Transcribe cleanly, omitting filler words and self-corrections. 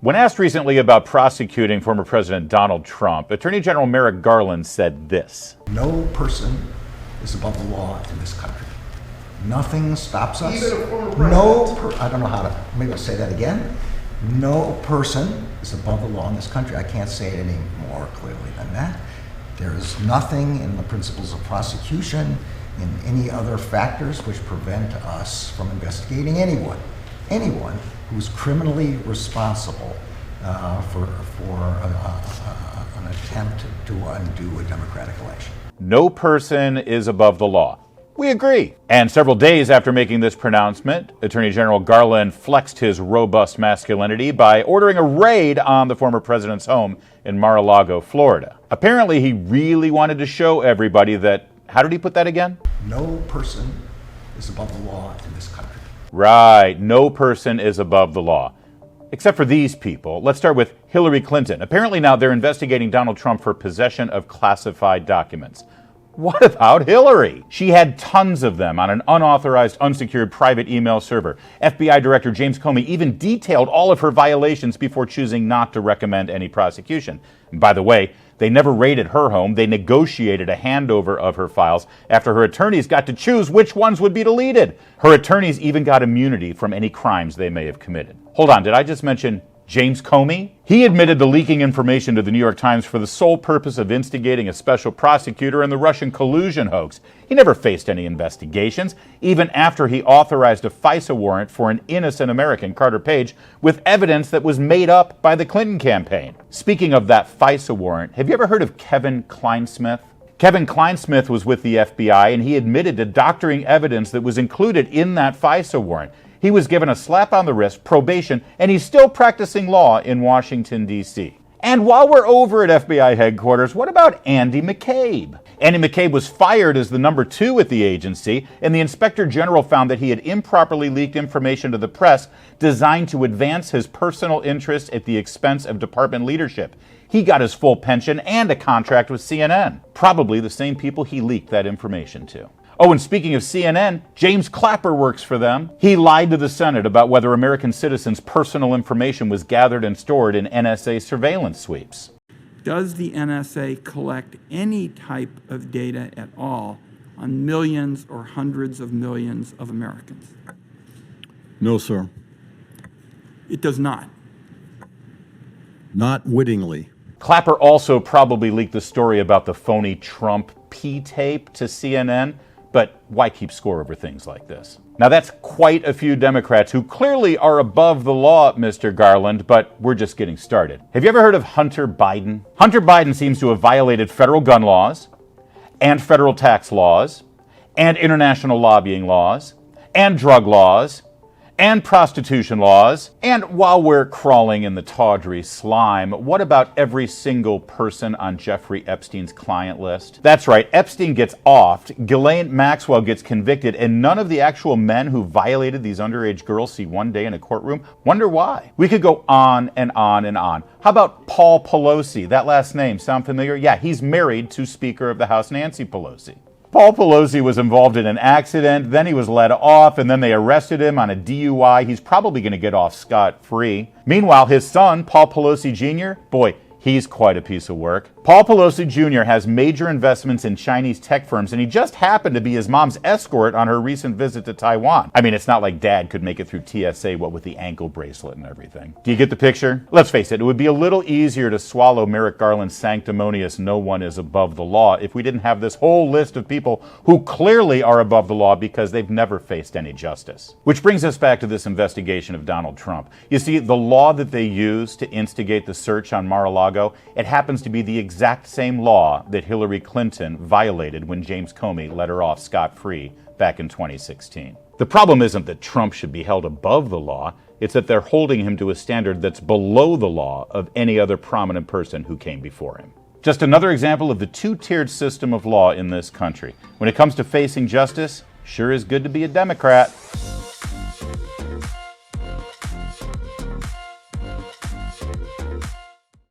When asked recently about prosecuting former President Donald Trump, Attorney General Merrick Garland said this. No person is above the law in this country. Nothing stops us. Even a former president. I don't know how to, maybe I'll say that again. No person is above the law in this country. I can't say it any more clearly than that. There is nothing in the principles of prosecution, in any other factors which prevent us from investigating anyone who's criminally responsible for an attempt to undo a democratic election. No person is above the law. We agree. And several days after making this pronouncement, Attorney General Garland flexed his robust masculinity by ordering a raid on the former president's home in Mar-a-Lago, Florida. Apparently, he really wanted to show everybody that, how did he put that again? No person is above the law in this country. Right, no person is above the law. Except for these people. Let's start with Hillary Clinton. Apparently now they're investigating Donald Trump for possession of classified documents. What about Hillary? She had tons of them on an unauthorized, unsecured private email server. FBI Director James Comey even detailed all of her violations before choosing not to recommend any prosecution. And by the way, they never raided her home. They negotiated a handover of her files after her attorneys got to choose which ones would be deleted. Her attorneys even got immunity from any crimes they may have committed. Hold on, did I just mention James Comey? He admitted to leaking information to the New York Times for the sole purpose of instigating a special prosecutor in the Russian collusion hoax. He never faced any investigations, even after he authorized a FISA warrant for an innocent American, Carter Page, with evidence that was made up by the Clinton campaign. Speaking of that FISA warrant, have you ever heard of Kevin Clinesmith? Kevin Clinesmith was with the FBI, and he admitted to doctoring evidence that was included in that FISA warrant. He was given a slap on the wrist, probation, and he's still practicing law in Washington, D.C. And while we're over at FBI headquarters, what about Andy McCabe? Andy McCabe was fired as the number 2 at the agency, and the Inspector General found that he had improperly leaked information to the press designed to advance his personal interests at the expense of department leadership. He got his full pension and a contract with CNN, probably the same people he leaked that information to. Oh, and speaking of CNN, James Clapper works for them. He lied to the Senate about whether American citizens' personal information was gathered and stored in NSA surveillance sweeps. Does the NSA collect any type of data at all on millions or hundreds of millions of Americans? No, sir. It does not. Not wittingly. Clapper also probably leaked the story about the phony Trump P-tape to CNN. But why keep score over things like this? Now, that's quite a few Democrats who clearly are above the law, Mr. Garland, but we're just getting started. Have you ever heard of Hunter Biden? Hunter Biden seems to have violated federal gun laws, and federal tax laws, and international lobbying laws, and drug laws, and prostitution laws. And while we're crawling in the tawdry slime, what about every single person on Jeffrey Epstein's client list? That's right, Epstein gets offed, Ghislaine Maxwell gets convicted, and none of the actual men who violated these underage girls see one day in a courtroom. Wonder why? We could go on and on and on. How about Paul Pelosi? That last name sound familiar? Yeah, he's married to Speaker of the House Nancy Pelosi. Paul Pelosi was involved in an accident, then he was let off, and then they arrested him on a DUI. He's probably going to get off scot-free. Meanwhile, his son, Paul Pelosi Jr., boy, he's quite a piece of work. Paul Pelosi Jr. has major investments in Chinese tech firms, and he just happened to be his mom's escort on her recent visit to Taiwan. I mean, it's not like Dad could make it through TSA, what with the ankle bracelet and everything. Do you get the picture? Let's face it, it would be a little easier to swallow Merrick Garland's sanctimonious "no one is above the law" if we didn't have this whole list of people who clearly are above the law because they've never faced any justice. Which brings us back to this investigation of Donald Trump. You see, the law that they used to instigate the search on Mar-a-Lago, it happens to be the exact same law that Hillary Clinton violated when James Comey let her off scot-free back in 2016. The problem isn't that Trump should be held above the law, it's that they're holding him to a standard that's below the law of any other prominent person who came before him. Just another example of the two-tiered system of law in this country. When it comes to facing justice, sure is good to be a Democrat.